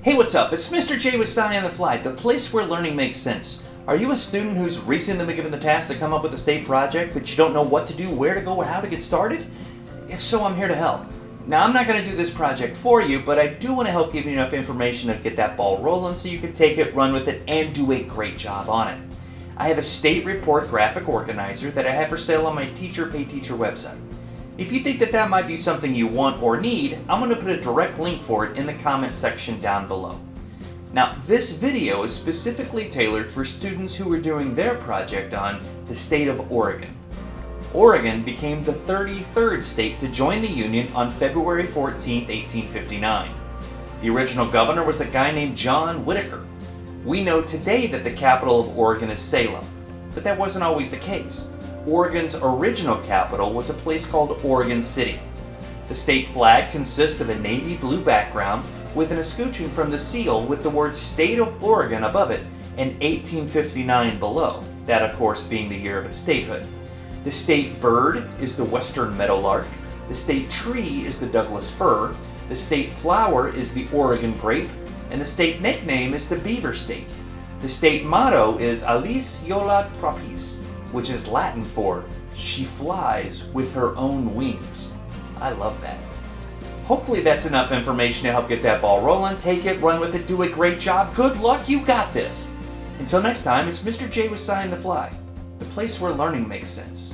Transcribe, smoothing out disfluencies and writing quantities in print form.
Hey, what's up? It's Mr. J with SciOnTheFly, the place where learning makes sense. Are you a student who's recently been given the task to come up with a state project, but you don't know what to do, where to go, or how to get started? If so, I'm here to help. Now, I'm not going to do this project for you, but I do want to help give you enough information to get that ball rolling so you can take it, run with it, and do a great job on it. I have a state report graphic organizer that I have for sale on my Teacher Pay Teacher website. If you think that might be something you want or need, I'm going to put a direct link for it in the comment section down below. Now, this video is specifically tailored for students who are doing their project on the state of Oregon. Oregon became the 33rd state to join the Union on February 14, 1859. The original governor was a guy named John Whitaker. We know today that the capital of Oregon is Salem, but that wasn't always the case. Oregon's original capital was a place called Oregon City. The state flag consists of a navy blue background with an escutcheon from the seal with the words State of Oregon above it and 1859 below, that of course being the year of its statehood. The state bird is the western meadowlark, the state tree is the Douglas fir, the state flower is the Oregon grape, and the state nickname is the Beaver State. The state motto is Alice Iola Propis, which is Latin for she flies with her own wings. I love that. Hopefully that's enough information to help get that ball rolling. Take it, run with it, do a great job. Good luck, you got this. Until next time, it's Mr. J with SciOnTheFly, the place where learning makes sense.